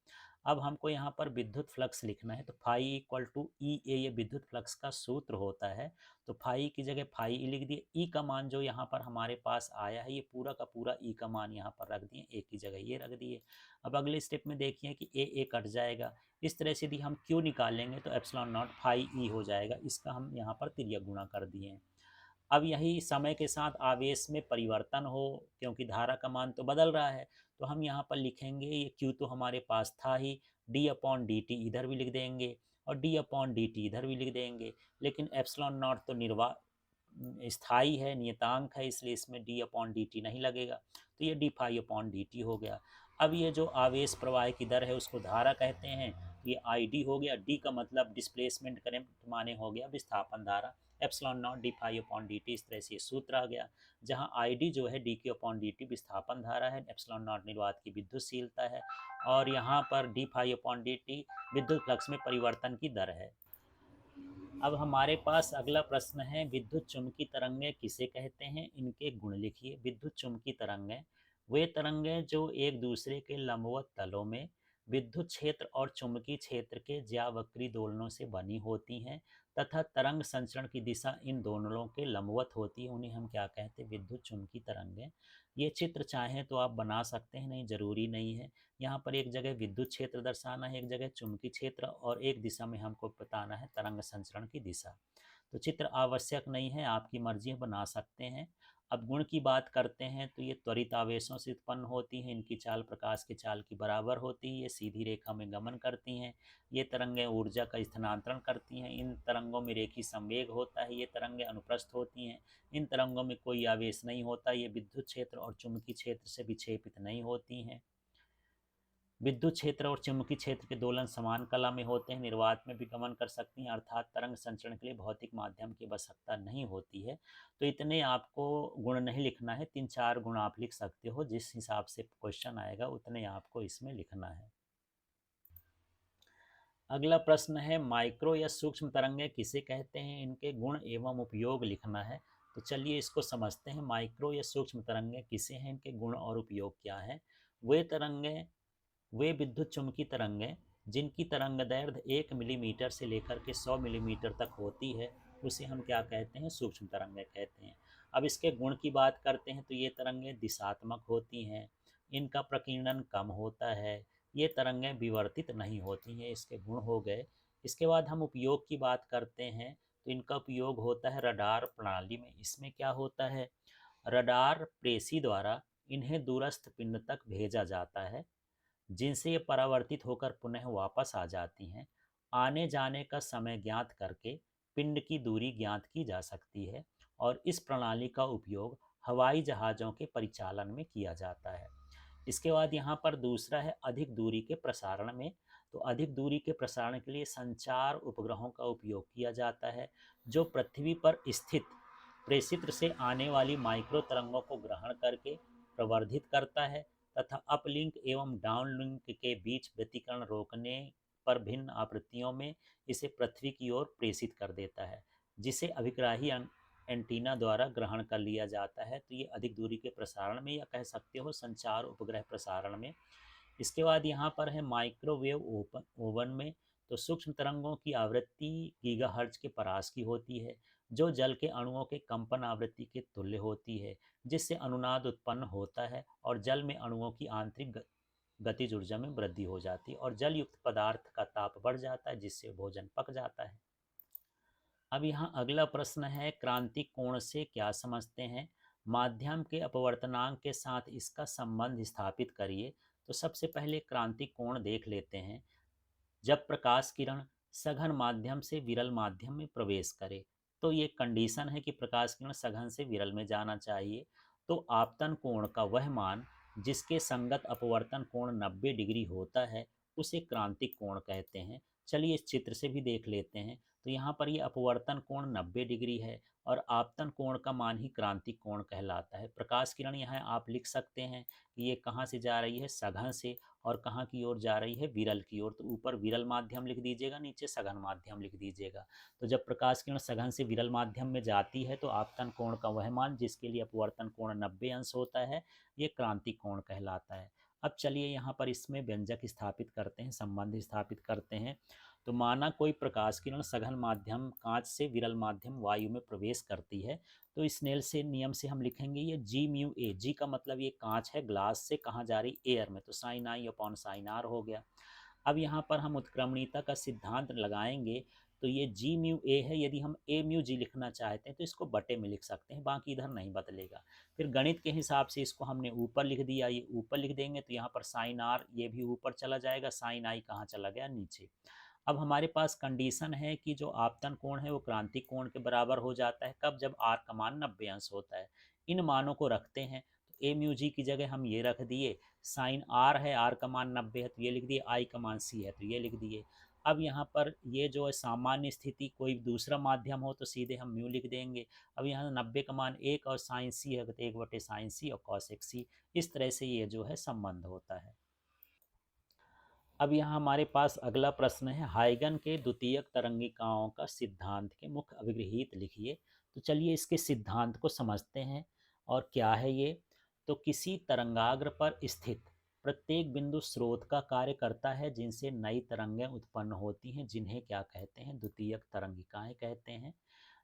अब हमको यहाँ पर विद्युत फ्लक्स लिखना है, तो फाई इक्वल टू ई ए, ये विद्युत फ्लक्स का सूत्र होता है। तो फाई की जगह फाई ई लिख दिए। ई का मान जो यहाँ पर हमारे पास आया है, ये पूरा का पूरा ई का मान यहाँ पर रख दिए, ए की जगह ये रख दिए। अब अगले स्टेप में देखिए कि ए कट जाएगा। इस तरह से यदि हम क्यू निकालेंगे तो एप्सिलॉन नॉट फाई ई हो जाएगा। इसका हम यहाँ पर तिर्यक गुणा कर दिए हैं। अब यही समय के साथ आवेश में परिवर्तन हो, क्योंकि धारा का मान तो बदल रहा है, तो हम यहाँ पर लिखेंगे, ये क्यू तो हमारे पास था ही, डी अपॉन डी टी इधर भी लिख देंगे और डी अपॉन डी टी इधर भी लिख देंगे। लेकिन एप्सिलॉन नॉट तो स्थाई है, नियतांक है, इसलिए इसमें डी अपॉन डी टी नहीं लगेगा। तो ये D phi upon D T हो गया। अब ये जो आवेश प्रवाह की दर है उसको धारा कहते हैं। ये आई डी हो गया। डी का मतलब डिस्प्लेसमेंट करंट माने हो गया विस्थापन धारा। Epsilon naught D phi upon D T, इस तरह से सूत्र आ गया, जहाँ आई डी जो है D Q upon D T विस्थापन धारा है, एप्सिलॉन नॉट निर्वात की विद्युतशीलता है, और यहाँ पर D phi upon D T विद्युत फ्लक्स में परिवर्तन की दर है। अब हमारे पास अगला प्रश्न है, विद्युत चुम्बकीय तरंगें किसे कहते हैं, इनके गुण लिखिए। विद्युत चुम्बकीय तरंगें वे तरंगें जो एक दूसरे के लंबवत तलों में विद्युत क्षेत्र और चुंबकीय क्षेत्र के ज्यावक्री दोलनों से बनी होती हैं तथा तरंग संचरण की दिशा इन दोनों के लंबवत होती है, उन्हें हम क्या कहते हैं, विद्युत चुम्बकीय तरंगें। ये चित्र चाहें तो आप बना सकते हैं, नहीं जरूरी नहीं है। यहाँ पर एक जगह विद्युत क्षेत्र दर्शाना है, एक जगह चुंबकीय क्षेत्र, और एक दिशा में हमको बताना है तरंग संचरण की दिशा। तो चित्र आवश्यक नहीं है, आपकी मर्जी बना सकते हैं। अब गुण की बात करते हैं, तो ये त्वरित आवेशों से उत्पन्न होती हैं, इनकी चाल प्रकाश की चाल की बराबर होती है, ये सीधी रेखा में गमन करती हैं। ये तरंगें ऊर्जा का स्थानांतरण करती हैं। इन तरंगों में रेखीय संवेग होता है। ये तरंगें अनुप्रस्थ होती हैं। इन तरंगों में कोई आवेश नहीं होता। ये विद्युत क्षेत्र और चुंबकीय क्षेत्र से विक्षेपित नहीं होती हैं। विद्युत क्षेत्र और चुंबकीय क्षेत्र के दोलन समान कला में होते हैं, निर्वात में भी गमन कर सकती हैं, अर्थात तरंग संचरण के लिए भौतिक माध्यम की आवश्यकता नहीं होती है। तो इतने आपको गुण नहीं लिखना है, 3-4 गुण आप लिख सकते हो, जिस हिसाब से क्वेश्चन आएगा उतने आपको इसमें लिखना है। अगला प्रश्न है, माइक्रो या सूक्ष्म तरंगें किसे कहते हैं, इनके गुण एवं उपयोग लिखना है। तो चलिए इसको समझते हैं, माइक्रो या सूक्ष्म तरंगें किसे हैं, इनके गुण और उपयोग क्या है। वे तरंगें वे विद्युत चुम्बकीय तरंगें जिनकी तरंगदैर्घ्य 1 मिलीमीटर से लेकर के 100 मिलीमीटर तक होती है, उसे हम क्या कहते हैं, सूक्ष्म तरंगें कहते हैं। अब इसके गुण की बात करते हैं तो ये तरंगें दिशात्मक होती हैं, इनका प्रकीर्णन कम होता है, ये तरंगें विवर्तित नहीं होती हैं, इसके गुण हो गए। इसके बाद हम उपयोग की बात करते हैं तो इनका उपयोग होता है रडार प्रणाली में। इसमें क्या होता है, रडार प्रेसी द्वारा इन्हें दूरस्थ पिंड तक भेजा जाता है, जिनसे ये परावर्तित होकर पुनः वापस आ जाती हैं। आने जाने का समय ज्ञात करके पिंड की दूरी ज्ञात की जा सकती है, और इस प्रणाली का उपयोग हवाई जहाज़ों के परिचालन में किया जाता है। इसके बाद यहाँ पर दूसरा है अधिक दूरी के प्रसारण में। तो अधिक दूरी के प्रसारण के लिए संचार उपग्रहों का उपयोग किया जाता है, जो पृथ्वी पर स्थित प्रेषित्र से आने वाली माइक्रो तरंगों को ग्रहण करके प्रवर्धित करता है, तथा अपलिंक एवं डाउनलिंक के बीच व्यतिकरण रोकने पर भिन्न आवृत्तियों में इसे पृथ्वी की ओर प्रेषित कर देता है, जिसे अभिग्राही एंटीना द्वारा ग्रहण कर लिया जाता है। तो ये अधिक दूरी के प्रसारण में, या कह सकते हो संचार उपग्रह प्रसारण में। इसके बाद यहाँ पर है माइक्रोवेव ओपन ओवन में। तो सूक्ष्म तरंगों की आवृत्ति गीगाहर्ट्ज के परास की होती है, जो जल के अणुओं के कंपन आवृत्ति के तुल्य होती है, जिससे अनुनाद उत्पन्न होता है और जल में अणुओं की आंतरिक गतिज ऊर्जा में वृद्धि हो जाती है, और जल युक्त पदार्थ का ताप बढ़ जाता है, जिससे भोजन पक जाता है। अब यहाँ अगला प्रश्न है, क्रांतिक कोण से क्या समझते हैं, माध्यम के अपवर्तनांक के साथ इसका संबंध स्थापित करिए। तो सबसे पहले क्रांतिक कोण देख लेते हैं। जब प्रकाश किरण सघन माध्यम से विरल माध्यम में प्रवेश करे, तो ये कंडीशन है कि प्रकाश किरण सघन से विरल में जाना चाहिए। तो आपतन कोण का वह मान जिसके संगत अपवर्तन कोण 90 डिग्री होता है, उसे क्रांतिक कोण कहते हैं। चलिए इस चित्र से भी देख लेते हैं। तो यहाँ पर ये अपवर्तन कोण 90 डिग्री है, और आपतन कोण का मान ही क्रांतिक कोण कहलाता है। प्रकाश किरण यहाँ आप लिख सकते हैं कि ये कहाँ से जा रही है, सघन से, और कहाँ की ओर जा रही है, विरल की ओर। तो ऊपर विरल माध्यम लिख दीजिएगा, नीचे सघन माध्यम लिख दीजिएगा। तो जब प्रकाश किरण सघन से विरल माध्यम में जाती है, तो आपतन कोण का वह मान जिसके लिए अपवर्तन कोण 90 अंश होता है, ये क्रांतिक कोण कहलाता है। अब चलिए यहाँ पर इसमें व्यंजक स्थापित करते हैं, संबंध स्थापित करते हैं। तो माना कोई प्रकाश किरण सघन माध्यम कांच से विरल माध्यम वायु में प्रवेश करती है, तो स्नेल से नियम से हम लिखेंगे ये जी म्यू ए। जी का मतलब ये कांच है, ग्लास से कहाँ जा रही, एयर में, तो sine I upon sine R हो गया। अब यहाँ पर हम उत्क्रमणीयता का सिद्धांत लगाएंगे, तो ये जी म्यू ए है। यदि हम ए म्यू जी लिखना चाहते हैं तो इसको बटे में लिख सकते हैं, बाकी इधर नहीं बदलेगा। फिर गणित के हिसाब से इसको हमने ऊपर लिख दिया, ये ऊपर लिख देंगे, तो यहाँ पर साइन आर ये भी ऊपर चला जाएगा, साइन आई कहाँ चला गया, नीचे। अब हमारे पास कंडीशन है कि जो आपतन कोण है वो क्रांतिक कोण के बराबर हो जाता है, कब, जब आर का मान 90 अंश होता है। इन मानों को रखते हैं, तो ए म्यू जी की जगह हम ये रख दिए, साइन आर है, आर का मान 90 है तो ये लिख दिए, आई का मान सी है तो ये लिख दिए। अब यहाँ पर ये जो है सामान्य स्थिति, कोई दूसरा माध्यम हो तो सीधे हम म्यू लिख देंगे। अब यहाँ 90 का मान 1 और साइन सी है तो 1/साइन सी और कॉसेक सी। इस तरह से ये जो है संबंध होता है। अब यहाँ हमारे पास अगला प्रश्न है, हाइगन के द्वितीयक तरंगिकाओं का सिद्धांत के मुख्य अभिगृहित लिखिए। तो चलिए इसके सिद्धांत को समझते हैं, और क्या है ये। तो किसी तरंगाग्र पर स्थित प्रत्येक बिंदु स्रोत का कार्य करता है, जिनसे नई तरंगें उत्पन्न होती हैं, जिन्हें क्या कहते हैं, द्वितीयक तरंगिकाएं कहते हैं।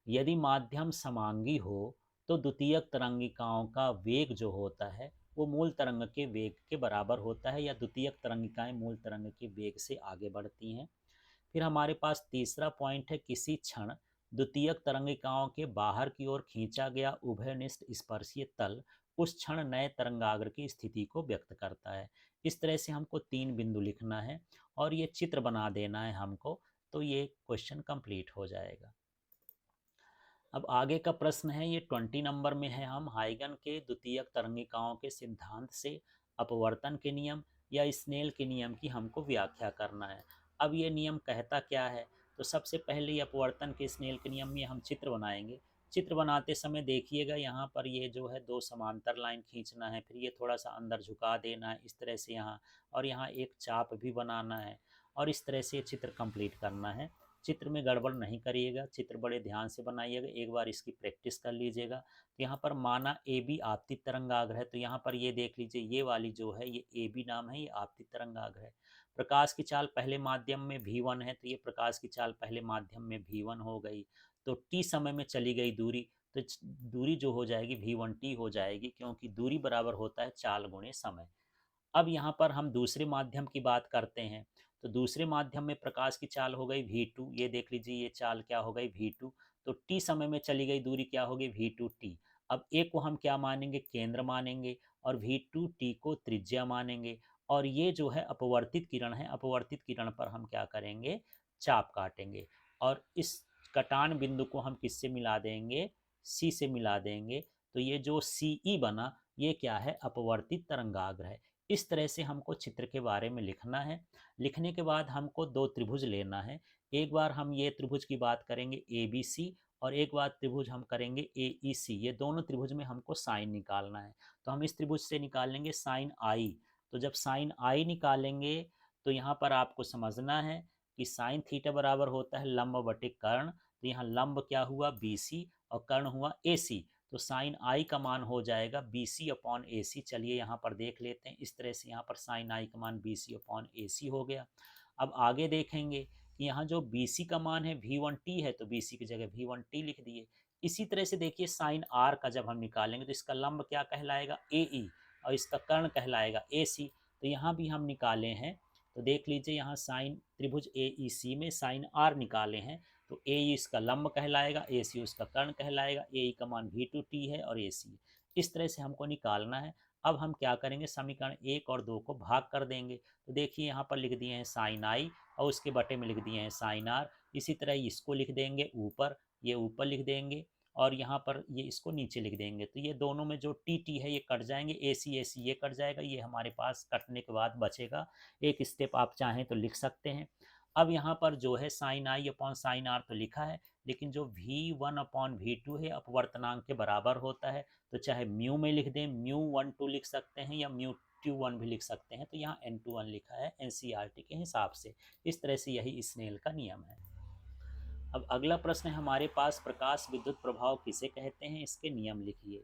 यदि माध्यम समांगी हो, तो द्वितीयक तरंगिकाओं का वेग जो होता है वो मूल तरंग के वेग के बराबर होता है, या द्वितीयक तरंगिकाएं मूल तरंग के वेग से आगे बढ़ती हैं। फिर हमारे पास तीसरा पॉइंट है, किसी क्षण द्वितीयक तरंगिकाओं के बाहर की ओर खींचा गया उभयनिष्ठ स्पर्शीय तल उस क्षण नए तरंगाग्र की स्थिति को व्यक्त करता है। इस तरह से हमको 3 बिंदु लिखना है और ये चित्र बना देना है हमको, तो ये क्वेश्चन कंप्लीट हो जाएगा। अब आगे का प्रश्न है, ये 20 नंबर में है। हम हाइगन के द्वितीयक तरंगिकाओं के सिद्धांत से अपवर्तन के नियम, या स्नेल के नियम की हमको व्याख्या करना है। अब ये नियम कहता क्या है? तो सबसे पहले अपवर्तन के स्नेल के नियम में हम चित्र बनाएंगे। चित्र बनाते समय देखिएगा यहाँ पर ये जो है दो समांतर लाइन खींचना है, फिर ये थोड़ा सा अंदर झुका देना है इस तरह से यहाँ, और यहाँ एक चाप भी बनाना है, और इस तरह से चित्र कंप्लीट करना है। चित्र में गड़बड़ नहीं करिएगा, चित्र बड़े ध्यान से बनाइएगा, एक बार इसकी प्रैक्टिस कर लीजिएगा। तो यहाँ पर माना ए बी आपतित तरंगाग्र है, तो यहाँ पर ये देख लीजिए ये वाली जो है ये ए बी नाम है, ये आपतित तरंगाग्र है। प्रकाश की चाल पहले माध्यम में v1 है, तो ये प्रकाश की चाल पहले माध्यम में v1 हो गई। तो t समय में चली गई दूरी, तो दूरी जो हो जाएगी v1t हो जाएगी, क्योंकि दूरी बराबर होता है चाल गुणे समय। अब यहाँ पर हम दूसरे माध्यम की बात करते हैं, तो दूसरे माध्यम में प्रकाश की चाल हो गई v2, ये देख लीजिए ये चाल क्या हो गई v2। तो t समय में चली गई दूरी क्या होगी v2t। अब a को हम क्या मानेंगे? केंद्र मानेंगे, और v2t को त्रिज्या मानेंगे। और ये जो है अपवर्तित किरण है, अपवर्तित किरण पर हम क्या करेंगे? चाप काटेंगे, और इस कटान बिंदु को हम किससे मिला देंगे? c से मिला देंगे। तो ये जो CE बना, ये क्या है? अपवर्तित तरंगाग्र है। इस तरह से हमको चित्र के बारे में लिखना है। लिखने के बाद हमको दो त्रिभुज लेना है। एक बार हम ये त्रिभुज की बात करेंगे ABC, और एक बार त्रिभुज हम करेंगे AEC। ये दोनों त्रिभुज में हमको साइन निकालना है, तो हम इस त्रिभुज से निकालेंगे साइन आई। तो जब साइन आई निकालेंगे, तो यहाँ पर आपको समझना है कि साइन थीटा बराबर होता है लंब बटे कर्ण। तो यहाँ लंब क्या हुआ? BC, और कर्ण हुआ AC। तो साइन आई का मान हो जाएगा BC अपॉन AC। चलिए यहाँ पर देख लेते हैं, इस तरह से यहाँ पर साइन आई का मान BC अपॉन AC हो गया। अब आगे देखेंगे कि यहाँ जो BC का मान है V1t है, तो BC की जगह V1t लिख दिए। इसी तरह से देखिए साइन R का जब हम निकालेंगे, तो इसका लंब क्या कहलाएगा? AE, और इसका कर्ण कहलाएगा AC। तो यहाँ भी हम निकाले हैं, तो देख लीजिए यहाँ साइन त्रिभुज AEC में साइन R निकाले हैं, तो ए इसका लंब कहलाएगा, ए सी उसका कर्ण कहलाएगा, ए का मान V2t है और ए सी। इस तरह से हमको निकालना है। अब हम क्या करेंगे? समीकरण 1 और 2 को भाग कर देंगे। तो देखिए यहाँ पर लिख दिए हैं साइन आई, और उसके बटे में लिख दिए हैं साइन आर। इसी तरह इसको लिख देंगे ऊपर, ये ऊपर लिख देंगे, और यहाँ पर ये इसको नीचे लिख देंगे। तो ये दोनों में जो टी टी है ये कट जाएंगे, ए सी ये कट जाएगा, ये हमारे पास कटने के बाद बचेगा। एक स्टेप आप चाहें तो लिख सकते हैं। अब यहाँ पर जो है sine I upon sine R तो लिखा है, लेकिन जो V1 अपॉन V2 है अपवर्तनांक के बराबर होता है, तो चाहे म्यू में लिख दें, μ12 लिख सकते हैं, या μ21 भी लिख सकते हैं। तो यहाँ n21 लिखा है NCERT के हिसाब से। इस तरह से यही स्नेल का नियम है। अब अगला प्रश्न है हमारे पास, प्रकाश विद्युत प्रभाव किसे कहते हैं? इसके नियम लिखिए।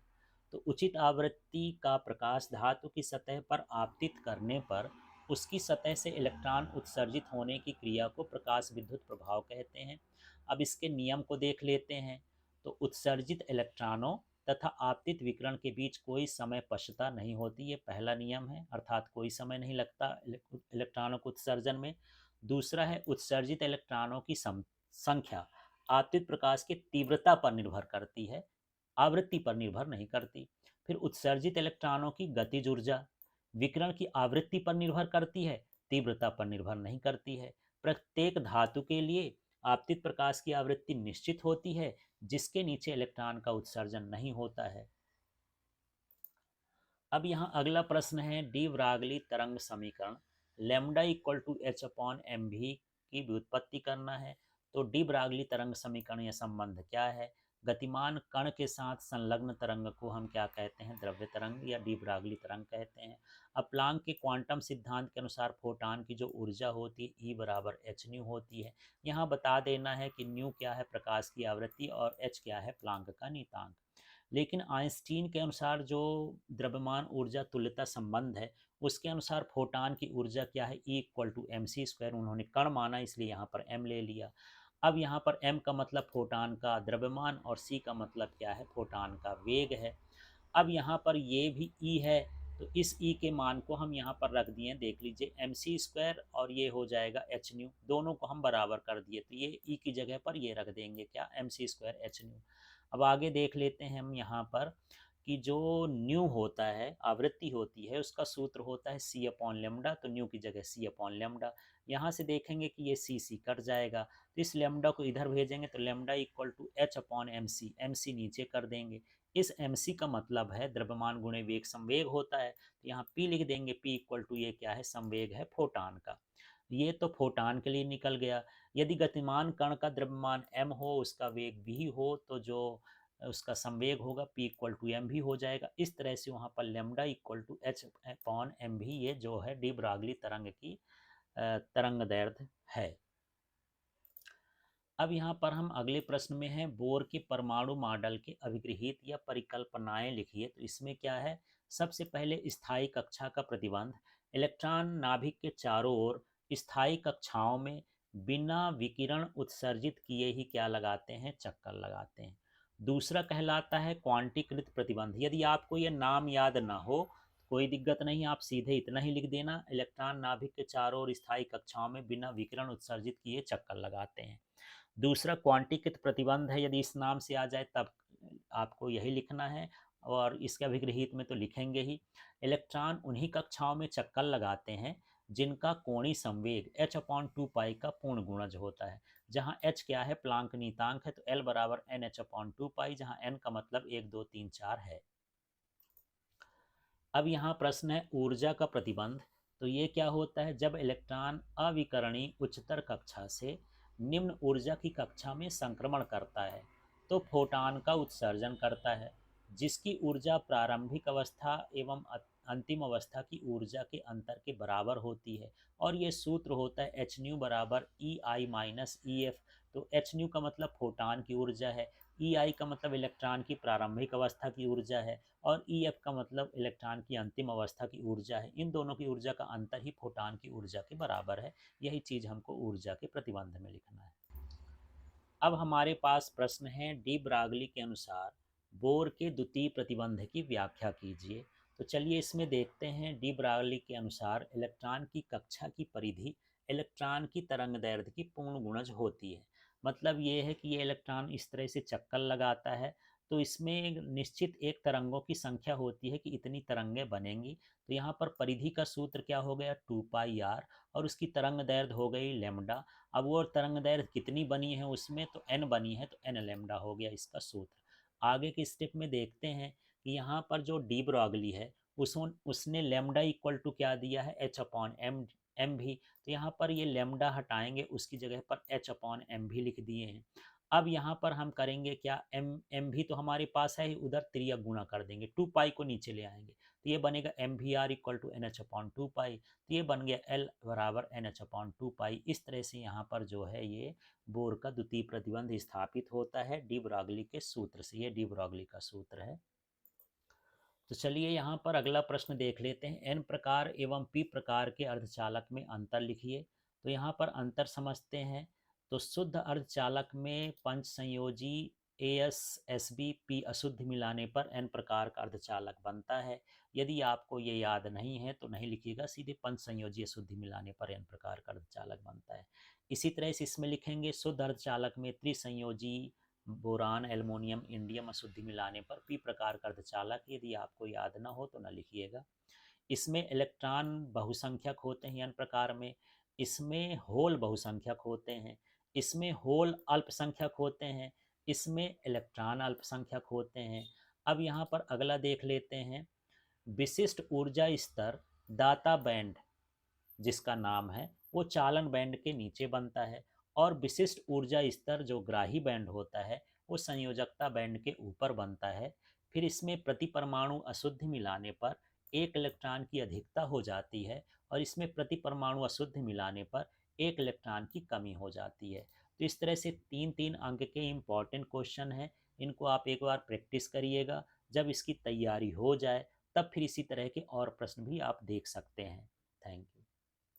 तो उचित आवृत्ति का प्रकाश धातु की सतह पर आपतित करने पर उसकी सतह से इलेक्ट्रॉन उत्सर्जित होने की क्रिया को प्रकाश विद्युत प्रभाव कहते हैं। अब इसके नियम को देख लेते हैं। तो उत्सर्जित इलेक्ट्रॉनों तथा आपतित विकिरण के बीच कोई समय पश्चता नहीं होती, ये पहला नियम है, अर्थात कोई समय नहीं लगता इलेक्ट्रॉनों को उत्सर्जन में। दूसरा है उत्सर्जित इलेक्ट्रॉनों की संख्या आपतित प्रकाश की तीव्रता पर निर्भर करती है, आवृत्ति पर निर्भर नहीं करती। फिर उत्सर्जित इलेक्ट्रॉनों की गतिज ऊर्जा विकिरण की आवृत्ति पर निर्भर करती है, तीव्रता पर निर्भर नहीं करती है। प्रत्येक धातु के लिए आपतित प्रकाश की आवृत्ति निश्चित होती है, जिसके नीचे इलेक्ट्रॉन का उत्सर्जन नहीं होता है। अब यहाँ अगला प्रश्न है, डी ब्रागली तरंग समीकरण lambda equal to H upon M V की व्युत्पत्ति करना है। तो डी ब्रागली तरंग समीकरण या संबंध क्या है? गतिमान कण के साथ संलग्न तरंग को हम क्या कहते हैं? द्रव्य तरंग या डी ब्रागली तरंग कहते हैं। अब प्लांक के क्वांटम सिद्धांत के अनुसार फोटॉन की जो ऊर्जा होती है ई बराबर एच न्यू होती है। यहाँ बता देना है कि न्यू क्या है? प्रकाश की आवृत्ति, और एच क्या है? प्लांक का नियतांक। लेकिन आइंस्टीन के अनुसार जो द्रव्यमान ऊर्जा तुल्यता संबंध है, उसके अनुसार फोटान की ऊर्जा क्या है? E equal to M C square. उन्होंने कण माना, इसलिए यहाँ पर एम ले लिया। अब यहाँ पर एम का मतलब फोटान का द्रव्यमान, और सी का मतलब क्या है? फोटान का वेग है। अब यहाँ पर ये भी ई है, तो इस ई के मान को हम यहाँ पर रख दिए, देख लीजिए एम सी स्क्वायर, और ये हो जाएगा एच न्यू। दोनों को हम बराबर कर दिए, तो ये ई की जगह पर ये रख देंगे क्या? M C square H nu. अब आगे देख लेते हैं हम यहाँ पर कि जो न्यू होता है, आवृत्ति होती है, उसका सूत्र होता है सी अपॉन लेमडा। तो न्यू की जगह सी अपॉन लेमडा। यहाँ से देखेंगे कि ये सी कट जाएगा, तो इस लेमडा को इधर भेजेंगे, तो lambda equal to H upon M C नीचे कर देंगे। इस mc का मतलब है द्रव्यमान गुणे वेग संवेग होता है, तो यहाँ p लिख देंगे। p इक्वल टू ये क्या है, संवेग है फोटान का। ये तो फोटान के लिए निकल गया। यदि गतिमान कण का द्रव्यमान m हो, उसका वेग v हो, तो जो उसका संवेग होगा p इक्वल टू एम भी हो जाएगा। इस तरह से वहाँ पर lambda equal to H upon M V, ये जो है डी ब्रागली तरंग की तरंग दैर्ध्य है। अब यहाँ पर हम अगले प्रश्न में हैं, बोर के परमाणु मॉडल के अभिगृहित या परिकल्पनाएं लिखिए। तो इसमें क्या है, सबसे पहले स्थायी कक्षा का प्रतिबंध। इलेक्ट्रॉन नाभिक के चारों ओर स्थायी कक्षाओं में बिना विकिरण उत्सर्जित किए ही क्या लगाते हैं, चक्कर लगाते हैं। दूसरा कहलाता है क्वांटीकृत प्रतिबंध। यदि आपको ये नाम याद ना हो, कोई दिक्कत नहीं, आप सीधे इतना ही लिख देना, इलेक्ट्रॉन नाभिक के चारों ओर स्थायी कक्षाओं में बिना विकिरण उत्सर्जित किए चक्कर लगाते हैं। दूसरा क्वांटीकृत प्रतिबंध है, यदि इस नाम से आ जाए तब आपको यही लिखना है, और इसके अभिगृहित में तो लिखेंगे ही। इलेक्ट्रॉन उन्हीं कक्षाओं में चक्कर लगाते हैं जिनका कोणीय संवेग h अपॉन टू पाई का पूर्ण गुणज होता है। जहाँ h क्या है, प्लांक नीतांक है, तो L बराबर एन एच अपॉन टू पाई, जहाँ n का मतलब 1 2 3 4 है। अब यहाँ प्रश्न है ऊर्जा का प्रतिबंध। तो ये क्या होता है, जब इलेक्ट्रॉन अविकरणीय उच्चतर कक्षा से निम्न ऊर्जा की कक्षा में संक्रमण करता है तो फोटान का उत्सर्जन करता है, जिसकी ऊर्जा प्रारंभिक अवस्था एवं अंतिम अवस्था की ऊर्जा के अंतर के बराबर होती है। और ये सूत्र होता है एच न्यू बराबर ई आई माइनस ई एफ। तो एच न्यू का मतलब फोटान की ऊर्जा है, ई आई का मतलब इलेक्ट्रॉन की प्रारंभिक अवस्था की ऊर्जा है, और ई एफ का मतलब इलेक्ट्रॉन की अंतिम अवस्था की ऊर्जा है। इन दोनों की ऊर्जा का अंतर ही फोटान की ऊर्जा के बराबर है। यही चीज़ हमको ऊर्जा के प्रतिबंध में लिखना है। अब हमारे पास प्रश्न है, डी ब्रागली के अनुसार बोर के द्वितीय प्रतिबंध की व्याख्या कीजिए। तो चलिए इसमें देखते हैं। डी ब्रागली के अनुसार इलेक्ट्रॉन की कक्षा की परिधि इलेक्ट्रॉन की तरंग दैर्ध्य की पूर्ण गुणज होती है। मतलब ये है कि ये इलेक्ट्रॉन इस तरह से चक्कर लगाता है, तो इसमें निश्चित एक तरंगों की संख्या होती है कि इतनी तरंगें बनेंगी। तो यहाँ पर परिधि का सूत्र क्या हो गया, 2πr, और उसकी तरंग दैर्ध्य हो गई लेमडा। अब वो तरंग दैर्ध्य कितनी बनी है उसमें, तो n बनी है, तो n लेमडा हो गया इसका सूत्र। आगे के स्टेप में देखते हैं कि यहाँ पर जो डी ब्रॉगली है उसने लेमडा इक्वल टू क्या दिया है, h अपॉन एम भी। तो यहाँ पर ये लेमडा हटाएंगे, उसकी जगह पर h अपॉन एम भी लिख दिए हैं। अब यहाँ पर हम करेंगे क्या, एम भी तो हमारे पास है, उधर त्रिया गुणा कर देंगे, 2 पाई को नीचे ले आएंगे, तो ये बनेगा M V R equal to N H upon 2 pi. तो ये बन गया एल बराबर एन एच अपॉन 2 पाई। इस तरह से यहाँ पर जो है ये बोर का द्वितीय प्रतिबंध स्थापित होता है डी ब्रॉगली के सूत्र से। ये डी ब्रॉगली का सूत्र है। तो चलिए यहाँ पर अगला प्रश्न देख लेते हैं। एन प्रकार एवं पी प्रकार के अर्धचालक में अंतर लिखिए। तो यहाँ पर अंतर समझते हैं। तो शुद्ध अर्धचालक में पंच संयोजी एस एस बी पी अशुद्ध मिलाने पर एन प्रकार का अर्धचालक बनता है। यदि आपको ये याद नहीं है तो नहीं लिखिएगा, सीधे पंच संयोजी अशुद्धि मिलाने पर एन प्रकार का अर्धचालक बनता है। इसी तरह से इसमें लिखेंगे शुद्ध अर्धचालक में त्रिसंयोजी बोरान एल्युमिनियम इंडियम अशुद्धि मिलाने पर पी प्रकार का अर्धचालक। यदि आपको याद ना हो तो ना लिखिएगा। इसमें इलेक्ट्रॉन बहुसंख्यक होते हैं एन प्रकार में, इसमें होल बहुसंख्यक होते हैं, इसमें होल अल्पसंख्यक होते हैं, इसमें इलेक्ट्रॉन अल्पसंख्यक होते हैं। अब यहाँ पर अगला देख लेते हैं। विशिष्ट ऊर्जा स्तर दाता बैंड जिसका नाम है वो चालन बैंड के नीचे बनता है, और विशिष्ट ऊर्जा स्तर जो ग्राही बैंड होता है वो संयोजकता बैंड के ऊपर बनता है। फिर इसमें प्रति परमाणु अशुद्ध मिलाने पर एक इलेक्ट्रॉन की अधिकता हो जाती है, और इसमें प्रति परमाणु अशुद्ध मिलाने पर एक इलेक्ट्रॉन की कमी हो जाती है। तो इस तरह से तीन तीन अंक के इम्पॉर्टेंट क्वेश्चन हैं। इनको आप एक बार प्रैक्टिस करिएगा। जब इसकी तैयारी हो जाए तब फिर इसी तरह के और प्रश्न भी आप देख सकते हैं। Thank you.